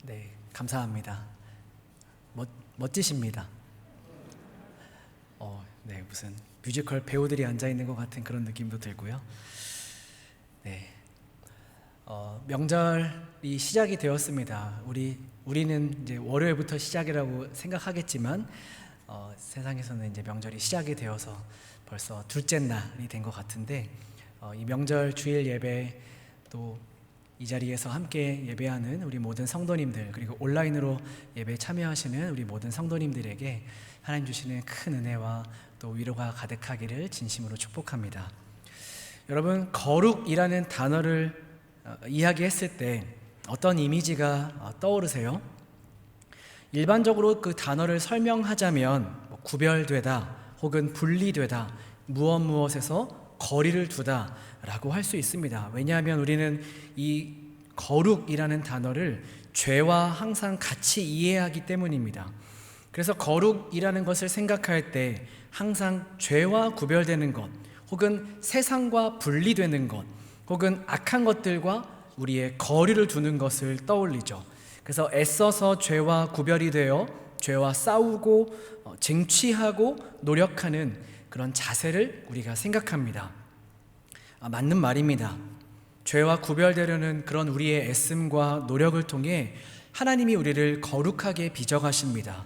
네, 감사합니다. 멋지십니다. 네, 무슨 뮤지컬 배우들이 앉아 있는 것 같은 그런 느낌도 들고요. 네, 명절이 시작이 되었습니다. 우리는 이제 월요일부터 시작이라고 생각하겠지만 세상에서는 이제 명절이 시작이 되어서 벌써 둘째 날이 된 것 같은데 이 명절 주일 예배 또 이 자리에서 함께 예배하는 우리 모든 성도님들, 그리고 온라인으로 예배에 참여하시는 우리 모든 성도님들에게 하나님 주시는 큰 은혜와 또 위로가 가득하기를 진심으로 축복합니다. 여러분, 거룩이라는 단어를 이야기했을 때 어떤 이미지가 떠오르세요? 일반적으로 그 단어를 설명하자면 구별되다 혹은 분리되다, 무엇에서 거리를 두다 라고 할 수 있습니다. 왜냐하면 우리는 이 거룩이라는 단어를 죄와 항상 같이 이해하기 때문입니다. 그래서 거룩이라는 것을 생각할 때 항상 죄와 구별되는 것, 혹은 세상과 분리되는 것, 혹은 악한 것들과 우리의 거리를 두는 것을 떠올리죠. 그래서 애써서 죄와 구별이 되어 죄와 싸우고 쟁취하고 노력하는 그런 자세를 우리가 생각합니다. 맞는 말입니다. 죄와 구별되려는 그런 우리의 애씀과 노력을 통해 하나님이 우리를 거룩하게 빚어가십니다.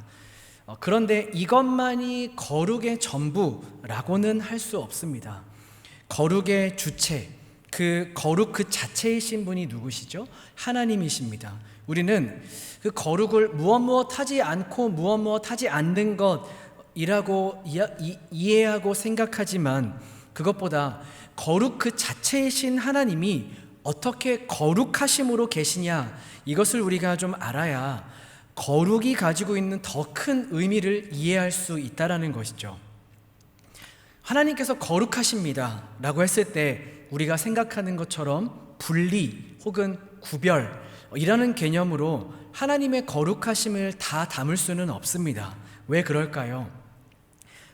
그런데 이것만이 거룩의 전부라고는 할 수 없습니다. 거룩의 주체, 그 거룩 그 자체이신 분이 누구시죠? 하나님이십니다. 우리는 그 거룩을 무엇 하지 않고 무엇 하지 않는 것이라고 이해하고 생각하지만, 그것보다 거룩 그 자체이신 하나님이 어떻게 거룩하심으로 계시냐, 이것을 우리가 좀 알아야 거룩이 가지고 있는 더 큰 의미를 이해할 수 있다라는 것이죠. 하나님께서 거룩하십니다 라고 했을 때 우리가 생각하는 것처럼 분리 혹은 구별이라는 개념으로 하나님의 거룩하심을 다 담을 수는 없습니다. 왜 그럴까요?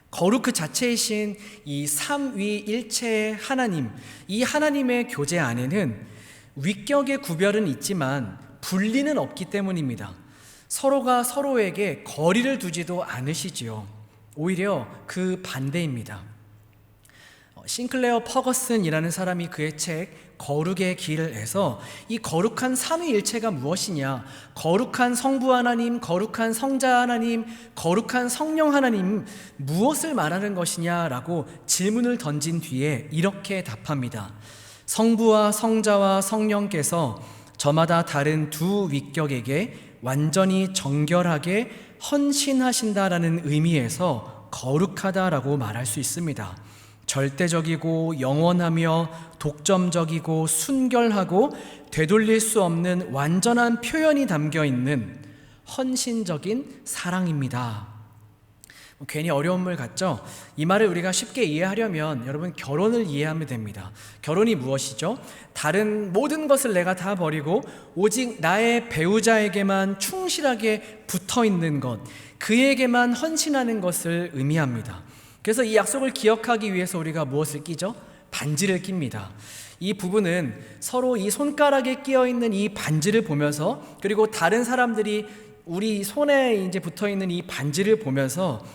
거룩 그 자체이신 이 삼위일체의 하나님, 이 하나님의 교제 안에는 위격의 구별은 있지만 분리는 없기 때문입니다. 서로가 서로에게 거리를 두지도 않으시지요. 오히려 그 반대입니다. 싱클레어 퍼거슨이라는 사람이 그의 책 거룩의 길에서 이 거룩한 삼위일체가 무엇이냐, 거룩한 성부 하나님, 거룩한 성자 하나님, 거룩한 성령 하나님, 무엇을 말하는 것이냐라고 질문을 던진 뒤에 이렇게 답합니다. 성부와 성자와 성령께서 저마다 다른 두 위격에게 완전히 정결하게 헌신하신다라는 의미에서 거룩하다라고 말할 수 있습니다. 절대적이고 영원하며 독점적이고 순결하고 되돌릴 수 없는 완전한 표현이 담겨 있는 헌신적인 사랑입니다. 괜히 어려운 말 같죠? 이 말을 우리가 쉽게 이해하려면 여러분, 결혼을 이해하면 됩니다. 결혼이 무엇이죠? 다른 모든 것을 내가 다 버리고 오직 나의 배우자에게만 충실하게 붙어 있는 것, 그에게만 헌신하는 것을 의미합니다. 그래서 이 약속을 기억하기 위해서 우리가 무엇을 끼죠? 반지를 낍니다. 이 부부는 서로 이 손가락에 끼어 있는 이 반지를 보면서, 그리고 다른 사람들이 우리 손에 이제 붙어 있는 이 반지를 보면서,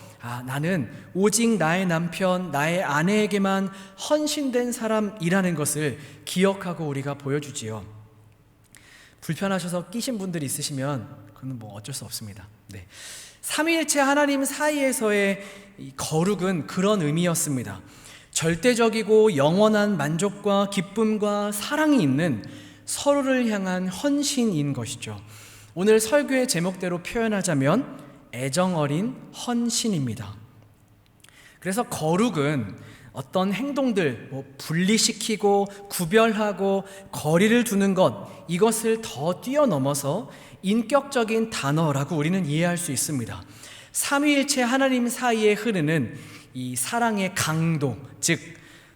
나는 오직 나의 남편, 나의 아내에게만 헌신된 사람이라는 것을 기억하고 우리가 보여주지요. 불편하셔서 끼신 분들이 있으시면 그건 뭐 어쩔 수 없습니다. 네. 삼위일체 하나님 사이에서의 이 거룩은 그런 의미였습니다. 절대적이고 영원한 만족과 기쁨과 사랑이 있는 서로를 향한 헌신인 것이죠. 오늘 설교의 제목대로 표현하자면 애정 어린 헌신입니다. 그래서 거룩은 어떤 행동들, 분리시키고 구별하고 거리를 두는 것, 이것을 더 뛰어넘어서 인격적인 단어라고 우리는 이해할 수 있습니다. 삼위일체 하나님 사이에 흐르는 이 사랑의 강도, 즉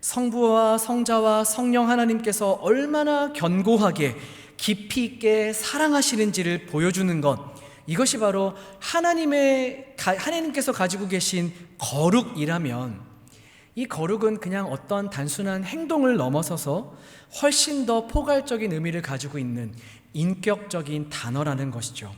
성부와 성자와 성령 하나님께서 얼마나 견고하게 깊이 있게 사랑하시는지를 보여주는 것, 이것이 바로 하나님께서 가지고 계신 거룩이라면, 이 거룩은 그냥 어떤 단순한 행동을 넘어서서 훨씬 더 포괄적인 의미를 가지고 있는 인격적인 단어라는 것이죠.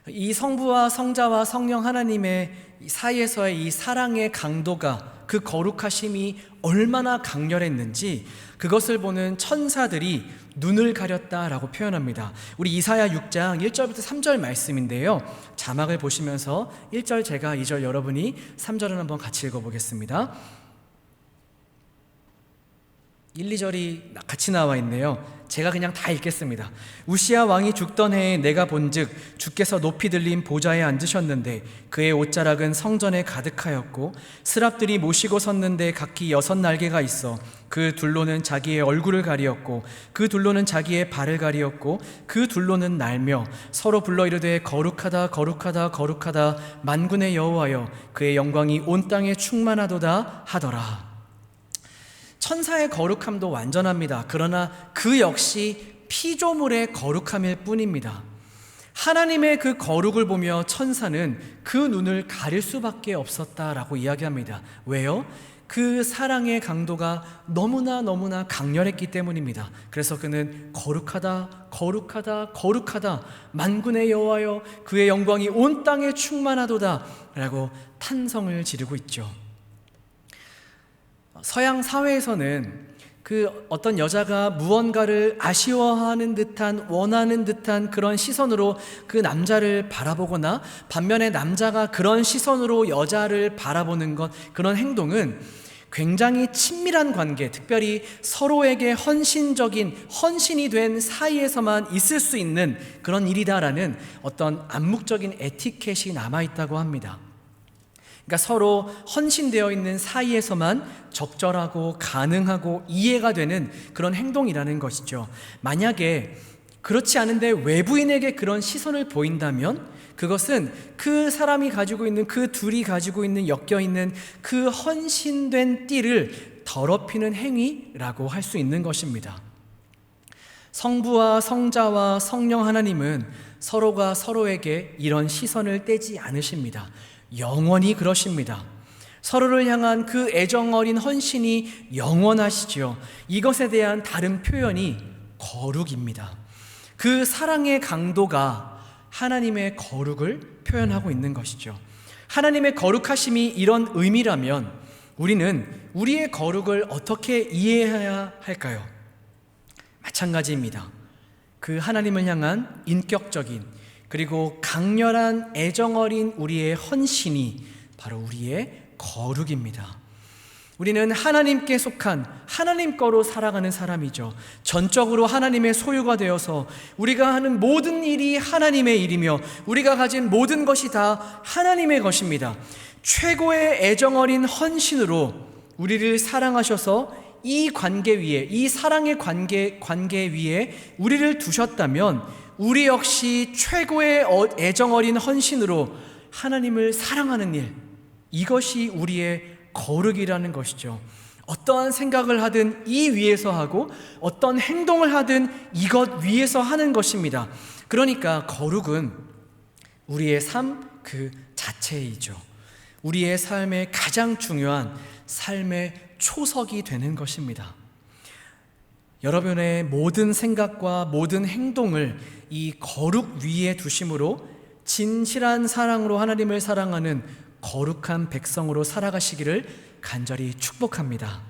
이 성부와 성자와 성령 하나님의 사이에서의 이 사랑의 강도가, 그 거룩하심이 얼마나 강렬했는지 그것을 보는 천사들이 눈을 가렸다라고 표현합니다. 우리 이사야 6장 1절부터 3절 말씀인데요, 자막을 보시면서 1절 제가, 2절 여러분이, 3절은 한번 같이 읽어보겠습니다. 1, 2절이 같이 나와 있네요. 제가 그냥 다 읽겠습니다. 우시야 왕이 죽던 해에 내가 본즉 주께서 높이 들린 보좌에 앉으셨는데 그의 옷자락은 성전에 가득하였고 스랍들이 모시고 섰는데 각기 6날개가 있어 그 둘로는 자기의 얼굴을 가리었고 그 둘로는 자기의 발을 가리었고 그 둘로는 날며 서로 불러 이르되 거룩하다 거룩하다 거룩하다 만군의 여호와여 그의 영광이 온 땅에 충만하도다 하더라. 천사의 거룩함도 완전합니다. 그러나 그 역시 피조물의 거룩함일 뿐입니다. 하나님의 그 거룩을 보며 천사는 그 눈을 가릴 수밖에 없었다라고 이야기합니다. 왜요? 그 사랑의 강도가 너무나 강렬했기 때문입니다. 그래서 그는 거룩하다 거룩하다 거룩하다 만군의 여호와여 그의 영광이 온 땅에 충만하도다 라고 탄성을 지르고 있죠. 서양 사회에서는 그 어떤 여자가 무언가를 아쉬워하는 듯한, 원하는 듯한 그런 시선으로 그 남자를 바라보거나 반면에 남자가 그런 시선으로 여자를 바라보는 것, 그런 행동은 굉장히 친밀한 관계, 특별히 서로에게 헌신이 된 사이에서만 있을 수 있는 그런 일이다라는 어떤 암묵적인 에티켓이 남아있다고 합니다. 그러니까 서로 헌신되어 있는 사이에서만 적절하고 가능하고 이해가 되는 그런 행동이라는 것이죠. 만약에 그렇지 않은데 외부인에게 그런 시선을 보인다면 그것은 그 사람이 가지고 있는, 그 둘이 가지고 있는, 엮여있는 그 헌신된 띠를 더럽히는 행위라고 할 수 있는 것입니다. 성부와 성자와 성령 하나님은 서로가 서로에게 이런 시선을 떼지 않으십니다. 영원히 그러십니다. 서로를 향한 그 애정 어린 헌신이 영원하시죠. 이것에 대한 다른 표현이 거룩입니다. 그 사랑의 강도가 하나님의 거룩을 표현하고 있는 것이죠. 하나님의 거룩하심이 이런 의미라면 우리는 우리의 거룩을 어떻게 이해해야 할까요? 마찬가지입니다. 그 하나님을 향한 인격적인 그리고 강렬한 애정 어린 우리의 헌신이 바로 우리의 거룩입니다. 우리는 하나님께 속한 하나님 거로 살아가는 사람이죠. 전적으로 하나님의 소유가 되어서 우리가 하는 모든 일이 하나님의 일이며 우리가 가진 모든 것이 다 하나님의 것입니다. 최고의 애정 어린 헌신으로 우리를 사랑하셔서 이 관계 위에, 이 사랑의 관계 위에 우리를 두셨다면 우리 역시 최고의 애정 어린 헌신으로 하나님을 사랑하는 일, 이것이 우리의 거룩이라는 것이죠. 어떠한 생각을 하든 이 위에서 하고 어떤 행동을 하든 이것 위에서 하는 것입니다. 그러니까 거룩은 우리의 삶 그 자체이죠. 우리의 삶의 가장 중요한 삶의 초석이 되는 것입니다. 여러분의 모든 생각과 모든 행동을 이 거룩 위에 두심으로 진실한 사랑으로 하나님을 사랑하는 거룩한 백성으로 살아가시기를 간절히 축복합니다.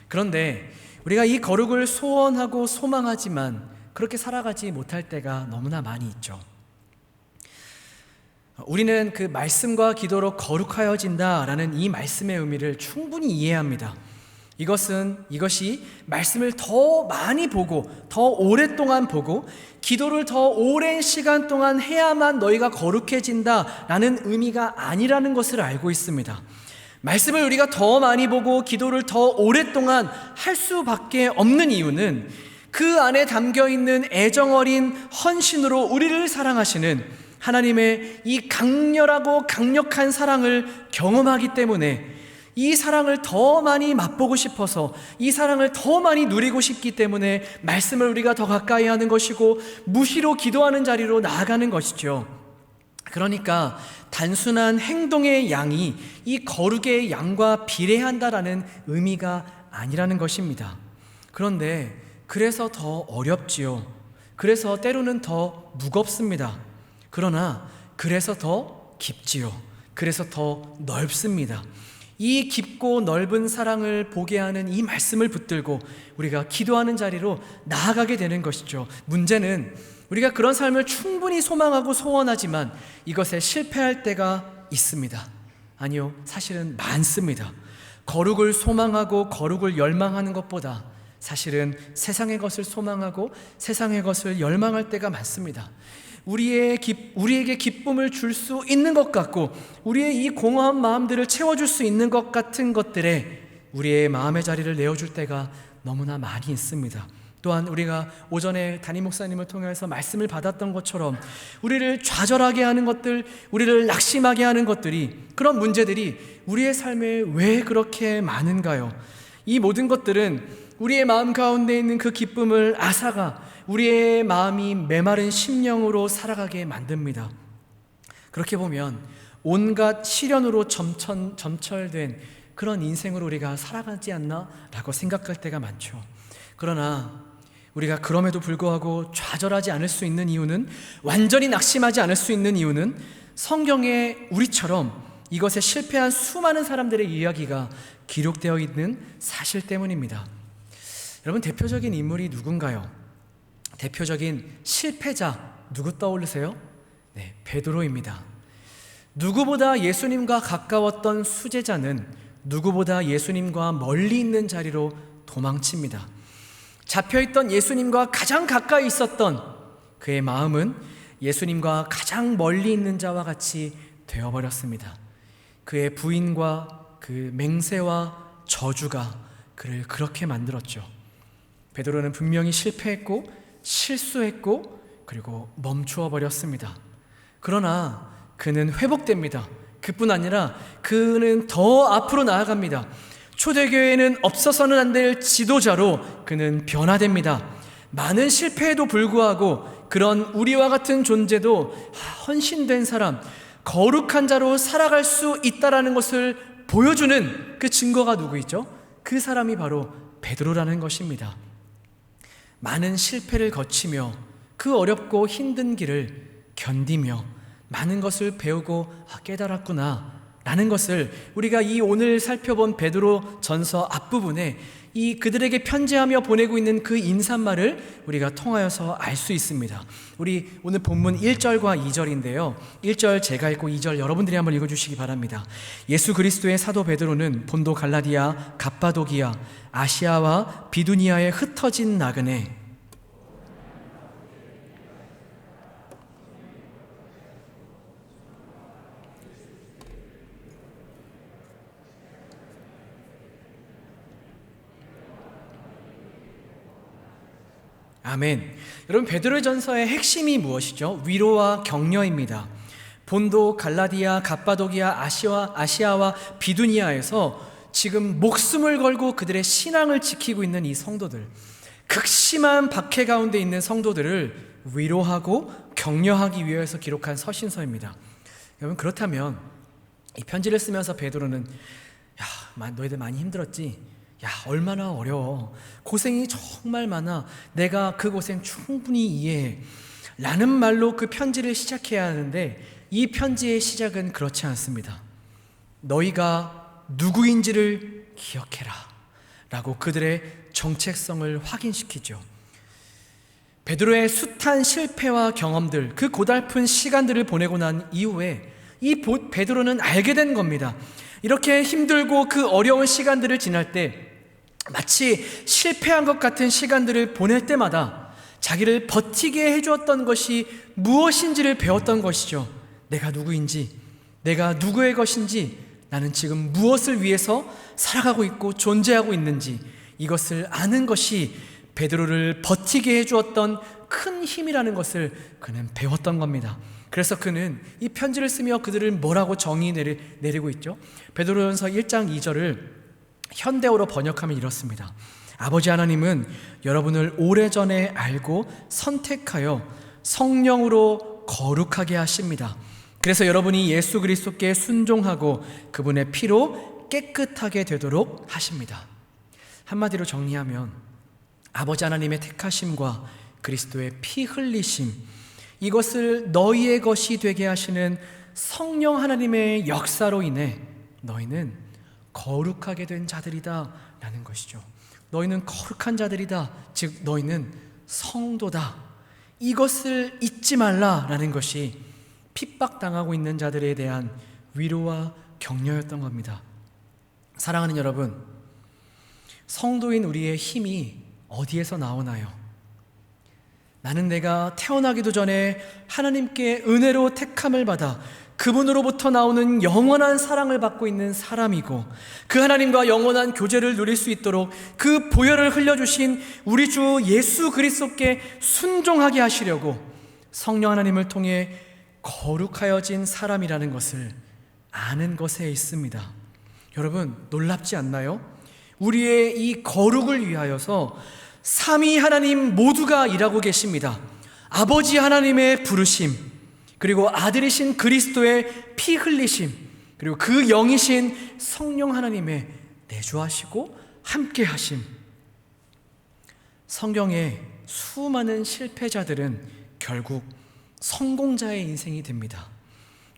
그런데 우리가 이 거룩을 소원하고 소망하지만 그렇게 살아가지 못할 때가 너무나 많이 있죠. 우리는 그 말씀과 기도로 거룩하여진다라는 이 말씀의 의미를 충분히 이해합니다. 이것이 말씀을 더 많이 보고 더 오랫동안 보고 기도를 더 오랜 시간 동안 해야만 너희가 거룩해진다라는 의미가 아니라는 것을 알고 있습니다. 말씀을 우리가 더 많이 보고 기도를 더 오랫동안 할 수밖에 없는 이유는 그 안에 담겨있는 애정 어린 헌신으로 우리를 사랑하시는 하나님의 이 강렬하고 강력한 사랑을 경험하기 때문에 이 사랑을 더 많이 맛보고 싶어서 이 사랑을 더 많이 누리고 싶기 때문에 말씀을 우리가 더 가까이 하는 것이고 무시로 기도하는 자리로 나아가는 것이죠. 그러니까 단순한 행동의 양이 이 거룩의 양과 비례한다라는 의미가 아니라는 것입니다. 그런데 그래서 더 어렵지요. 그래서 때로는 더 무겁습니다. 그러나 그래서 더 깊지요. 그래서 더 넓습니다. 이 깊고 넓은 사랑을 보게 하는 이 말씀을 붙들고 우리가 기도하는 자리로 나아가게 되는 것이죠. 문제는 우리가 그런 삶을 충분히 소망하고 소원하지만 이것에 실패할 때가 있습니다. 아니요, 사실은 많습니다. 거룩을 소망하고 거룩을 열망하는 것보다 사실은 세상의 것을 소망하고 세상의 것을 열망할 때가 많습니다. 우리에게 기쁨을 줄 수 있는 것 같고 우리의 이 공허한 마음들을 채워줄 수 있는 것 같은 것들에 우리의 마음의 자리를 내어줄 때가 너무나 많이 있습니다. 또한 우리가 오전에 담임 목사님을 통해서 말씀을 받았던 것처럼 우리를 좌절하게 하는 것들, 우리를 낙심하게 하는 것들이, 그런 문제들이 우리의 삶에 왜 그렇게 많은가요? 이 모든 것들은 우리의 마음 가운데 있는 그 기쁨을 앗아가 우리의 마음이 메마른 심령으로 살아가게 만듭니다. 그렇게 보면 온갖 시련으로 점철된 그런 인생으로 우리가 살아가지 않나 라고 생각할 때가 많죠. 그러나 우리가 그럼에도 불구하고 좌절하지 않을 수 있는 이유는, 완전히 낙심하지 않을 수 있는 이유는 성경에 우리처럼 이것에 실패한 수많은 사람들의 이야기가 기록되어 있는 사실 때문입니다. 여러분, 대표적인 인물이 누군가요? 대표적인 실패자 누구 떠오르세요? 네, 베드로입니다. 누구보다 예수님과 가까웠던 수제자는 누구보다 예수님과 멀리 있는 자리로 도망칩니다. 잡혀있던 예수님과 가장 가까이 있었던 그의 마음은 예수님과 가장 멀리 있는 자와 같이 되어버렸습니다. 그의 부인과 그 맹세와 저주가 그를 그렇게 만들었죠. 베드로는 분명히 실패했고 실수했고 그리고 멈추어 버렸습니다. 그러나 그는 회복됩니다. 그뿐 아니라 그는 더 앞으로 나아갑니다. 초대교회는 없어서는 안 될 지도자로 그는 변화됩니다. 많은 실패에도 불구하고 그런 우리와 같은 존재도 헌신된 사람, 거룩한 자로 살아갈 수 있다라는 것을 보여주는 그 증거가 누구이죠? 그 사람이 바로 베드로라는 것입니다. 많은 실패를 거치며 그 어렵고 힘든 길을 견디며 많은 것을 배우고 깨달았구나 라는 것을 우리가 이 오늘 살펴본 베드로 전서 앞부분에 이 그들에게 편지하며 보내고 있는 그 인사말을 우리가 통하여서 알 수 있습니다. 우리 오늘 본문 1절과 2절인데요. 1절 제가 읽고 2절 여러분들이 한번 읽어주시기 바랍니다. 예수 그리스도의 사도 베드로는 본도 갈라디아, 갑바도기아, 아시아와 비두니아에 흩어진 나그네, 아멘. 여러분, 베드로의 전서의 핵심이 무엇이죠? 위로와 격려입니다. 본도, 갈라디아, 갑바도기아, 아시아와 비두니아에서 지금 목숨을 걸고 그들의 신앙을 지키고 있는 이 성도들, 극심한 박해 가운데 있는 성도들을 위로하고 격려하기 위해서 기록한 서신서입니다. 여러분, 그렇다면 이 편지를 쓰면서 베드로는 너희들 많이 힘들었지? 얼마나 어려워. 고생이 정말 많아. 내가 그 고생 충분히 이해해. 라는 말로 그 편지를 시작해야 하는데 이 편지의 시작은 그렇지 않습니다. 너희가 누구인지를 기억해라 라고 그들의 정체성을 확인시키죠. 베드로의 숱한 실패와 경험들, 그 고달픈 시간들을 보내고 난 이후에 이 베드로는 알게 된 겁니다. 이렇게 힘들고 그 어려운 시간들을 지날 때 마치 실패한 것 같은 시간들을 보낼 때마다 자기를 버티게 해주었던 것이 무엇인지를 배웠던 것이죠. 내가 누구인지, 내가 누구의 것인지, 나는 지금 무엇을 위해서 살아가고 있고 존재하고 있는지, 이것을 아는 것이 베드로를 버티게 해주었던 큰 힘이라는 것을 그는 배웠던 겁니다. 그래서 그는 이 편지를 쓰며 그들을 뭐라고 정의 내리고 있죠? 베드로전서 1장 2절을 현대어로 번역하면 이렇습니다. 아버지 하나님은 여러분을 오래전에 알고 선택하여 성령으로 거룩하게 하십니다. 그래서 여러분이 예수 그리스도께 순종하고 그분의 피로 깨끗하게 되도록 하십니다. 한마디로 정리하면 아버지 하나님의 택하심과 그리스도의 피 흘리심, 이것을 너희의 것이 되게 하시는 성령 하나님의 역사로 인해 너희는 거룩하게 된 자들이다 라는 것이죠. 너희는 거룩한 자들이다, 즉 너희는 성도다, 이것을 잊지 말라라는 것이 핍박당하고 있는 자들에 대한 위로와 격려였던 겁니다. 사랑하는 여러분, 성도인 우리의 힘이 어디에서 나오나요? 나는 내가 태어나기도 전에 하나님께 은혜로 택함을 받아 그분으로부터 나오는 영원한 사랑을 받고 있는 사람이고, 그 하나님과 영원한 교제를 누릴 수 있도록 그 보혈을 흘려주신 우리 주 예수 그리스도께 순종하게 하시려고 성령 하나님을 통해 거룩하여진 사람이라는 것을 아는 것에 있습니다. 여러분, 놀랍지 않나요? 우리의 이 거룩을 위하여서 삼위 하나님 모두가 일하고 계십니다. 아버지 하나님의 부르심, 그리고 아들이신 그리스도의 피 흘리심, 그리고 그 영이신 성령 하나님의 내주하시고 함께 하심. 성경의 수많은 실패자들은 결국 성공자의 인생이 됩니다.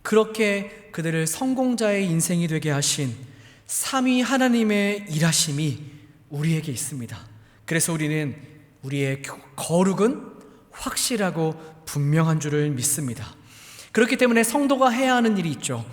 그렇게 그들을 성공자의 인생이 되게 하신 삼위 하나님의 일하심이 우리에게 있습니다. 그래서 우리는 우리의 거룩은 확실하고 분명한 줄을 믿습니다. 그렇기 때문에 성도가 해야 하는 일이 있죠.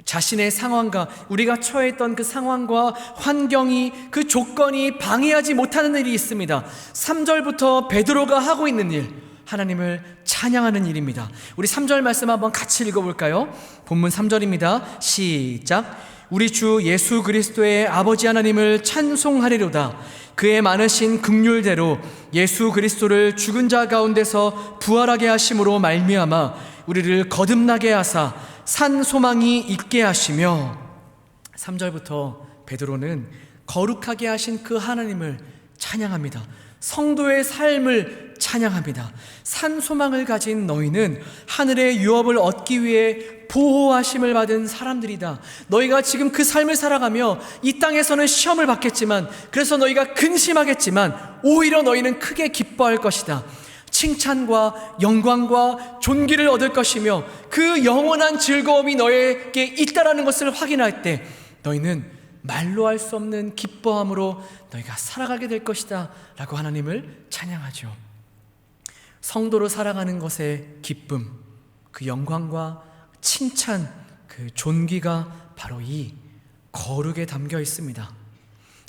자신의 상황과, 우리가 처했던 그 상황과 환경이, 그 조건이 방해하지 못하는 일이 있습니다. 3절부터 베드로가 하고 있는 일, 하나님을 찬양하는 일입니다. 우리 3절 말씀 한번 같이 읽어볼까요? 본문 3절입니다. 시작. 우리 주 예수 그리스도의 아버지 하나님을 찬송하리로다. 그의 많으신 긍휼대로 예수 그리스도를 죽은 자 가운데서 부활하게 하심으로 말미암아 우리를 거듭나게 하사 산 소망이 있게 하시며. 3절부터 베드로는 거룩하게 하신 그 하나님을 찬양합니다. 성도의 삶을 찬양합니다. 산 소망을 가진 너희는 하늘의 유업을 얻기 위해 보호하심을 받은 사람들이다. 너희가 지금 그 삶을 살아가며 이 땅에서는 시험을 받겠지만, 그래서 너희가 근심하겠지만 오히려 너희는 크게 기뻐할 것이다. 칭찬과 영광과 존귀를 얻을 것이며 그 영원한 즐거움이 너에게 있다라는 것을 확인할 때 너희는 말로 할 수 없는 기뻐함으로 너희가 살아가게 될 것이다 라고 하나님을 찬양하죠. 성도로 살아가는 것의 기쁨, 그 영광과 칭찬, 그 존귀가 바로 이 거룩에 담겨 있습니다.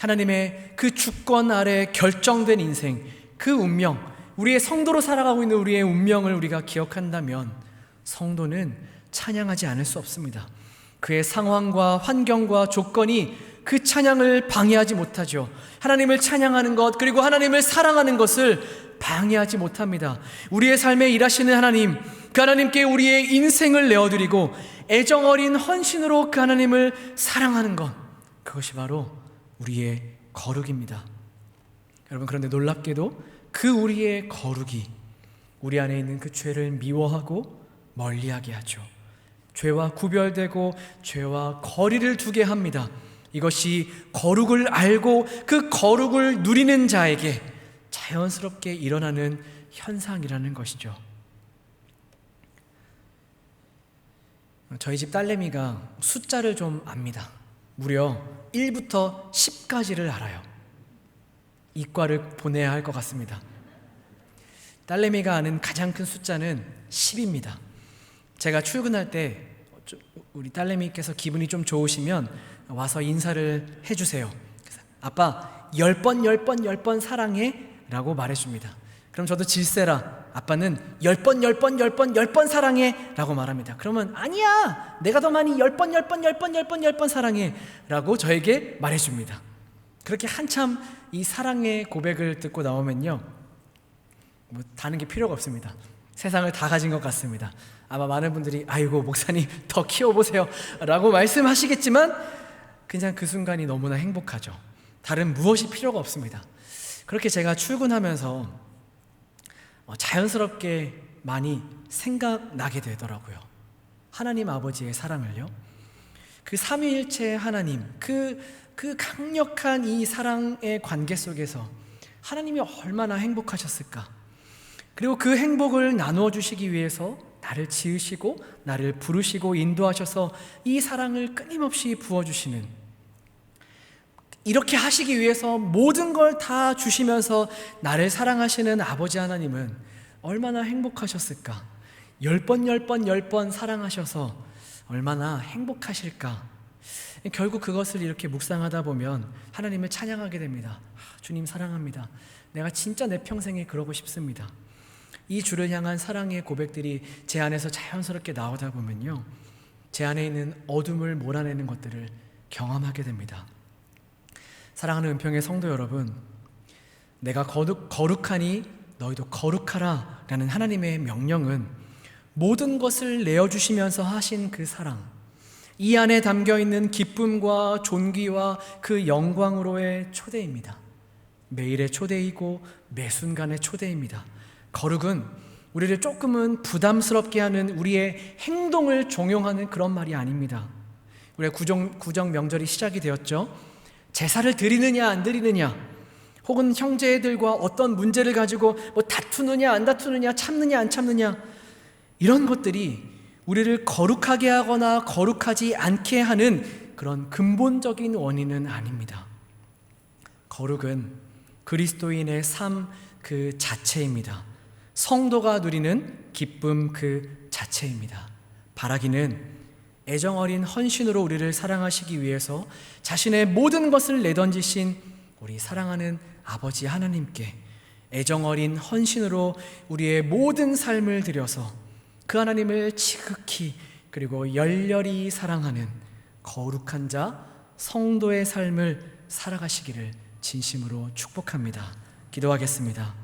하나님의 그 주권 아래 결정된 인생, 그 운명, 우리의 성도로 살아가고 있는 우리의 운명을 우리가 기억한다면 성도는 찬양하지 않을 수 없습니다. 그의 상황과 환경과 조건이 그 찬양을 방해하지 못하죠. 하나님을 찬양하는 것, 그리고 하나님을 사랑하는 것을 방해하지 못합니다. 우리의 삶에 일하시는 하나님, 그 하나님께 우리의 인생을 내어드리고 애정 어린 헌신으로 그 하나님을 사랑하는 것, 그것이 바로 우리의 거룩입니다. 여러분, 그런데 놀랍게도 그 우리의 거룩이 우리 안에 있는 그 죄를 미워하고 멀리하게 하죠. 죄와 구별되고 죄와 거리를 두게 합니다. 이것이 거룩을 알고 그 거룩을 누리는 자에게 자연스럽게 일어나는 현상이라는 것이죠. 저희 집 딸내미가 숫자를 좀 압니다. 무려 1부터 10까지를 알아요. 이과를 보내야 할 것 같습니다. 딸내미가 아는 가장 큰 숫자는 10입니다. 제가 출근할 때 우리 딸내미께서 기분이 좀 좋으시면 와서 인사를 해주세요. 그래서 아빠 10번 사랑해 라고 말해줍니다. 그럼 저도 질세라 아빠는 10번 사랑해 라고 말합니다. 그러면 아니야, 내가 더 많이 10번 사랑해 라고 저에게 말해줍니다. 그렇게 한참 이 사랑의 고백을 듣고 나오면요, 뭐 다른 게 필요가 없습니다. 세상을 다 가진 것 같습니다. 아마 많은 분들이 아이고 목사님 더 키워보세요 라고 말씀하시겠지만 그냥 그 순간이 너무나 행복하죠. 다른 무엇이 필요가 없습니다. 그렇게 제가 출근하면서 자연스럽게 많이 생각나게 되더라고요. 하나님 아버지의 사랑을요. 그 삼위일체 하나님, 그 강력한 이 사랑의 관계 속에서 하나님이 얼마나 행복하셨을까. 그리고 그 행복을 나누어 주시기 위해서 나를 지으시고 나를 부르시고 인도하셔서 이 사랑을 끊임없이 부어주시는, 이렇게 하시기 위해서 모든 걸 다 주시면서 나를 사랑하시는 아버지 하나님은 얼마나 행복하셨을까. 10번 사랑하셔서 얼마나 행복하실까. 결국 그것을 이렇게 묵상하다 보면 하나님을 찬양하게 됩니다. 주님 사랑합니다. 내가 진짜 내 평생에 그러고 싶습니다. 이 주를 향한 사랑의 고백들이 제 안에서 자연스럽게 나오다 보면요, 제 안에 있는 어둠을 몰아내는 것들을 경험하게 됩니다. 사랑하는 은평의 성도 여러분, 내가 거룩하니 너희도 거룩하라 라는 하나님의 명령은 모든 것을 내어주시면서 하신 그 사랑, 이 안에 담겨있는 기쁨과 존귀와 그 영광으로의 초대입니다. 매일의 초대이고 매 순간의 초대입니다. 거룩은 우리를 조금은 부담스럽게 하는 우리의 행동을 종용하는 그런 말이 아닙니다. 우리의 구정 명절이 시작이 되었죠. 제사를 드리느냐 안 드리느냐, 혹은 형제들과 어떤 문제를 가지고 다투느냐 안 다투느냐, 참느냐 안 참느냐, 이런 것들이 우리를 거룩하게 하거나 거룩하지 않게 하는 그런 근본적인 원인은 아닙니다. 거룩은 그리스도인의 삶 그 자체입니다. 성도가 누리는 기쁨 그 자체입니다. 바라기는 애정어린 헌신으로 우리를 사랑하시기 위해서 자신의 모든 것을 내던지신 우리 사랑하는 아버지 하나님께 애정어린 헌신으로 우리의 모든 삶을 드려서 그 하나님을 지극히 그리고 열렬히 사랑하는 거룩한 자 성도의 삶을 살아가시기를 진심으로 축복합니다. 기도하겠습니다.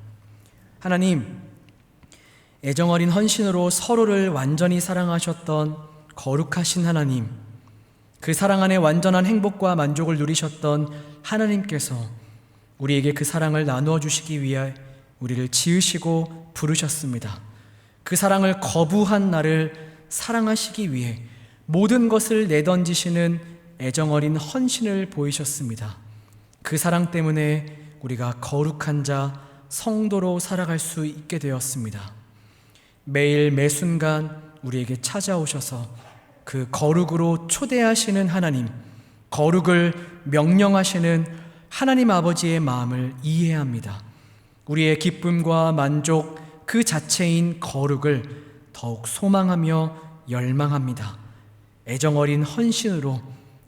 하나님, 애정어린 헌신으로 서로를 완전히 사랑하셨던 거룩하신 하나님, 그 사랑 안에 완전한 행복과 만족을 누리셨던 하나님께서 우리에게 그 사랑을 나누어 주시기 위해 우리를 지으시고 부르셨습니다. 그 사랑을 거부한 나를 사랑하시기 위해 모든 것을 내던지시는 애정어린 헌신을 보이셨습니다. 그 사랑 때문에 우리가 거룩한 자 성도로 살아갈 수 있게 되었습니다. 매일 매 순간 우리에게 찾아오셔서 그 거룩으로 초대하시는 하나님, 거룩을 명령하시는 하나님 아버지의 마음을 이해합니다. 우리의 기쁨과 만족 그 자체인 거룩을 더욱 소망하며 열망합니다. 애정어린 헌신으로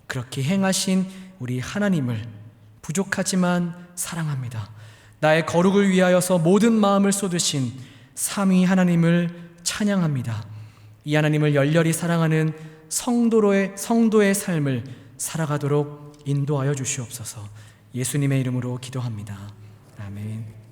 그렇게 행하신 우리 하나님을 부족하지만 사랑합니다. 나의 거룩을 위하여서 모든 마음을 쏟으신 삼위 하나님을 찬양합니다. 이 하나님을 열렬히 사랑하는 성도의 삶을 살아가도록 인도하여 주시옵소서. 예수님의 이름으로 기도합니다. 아멘.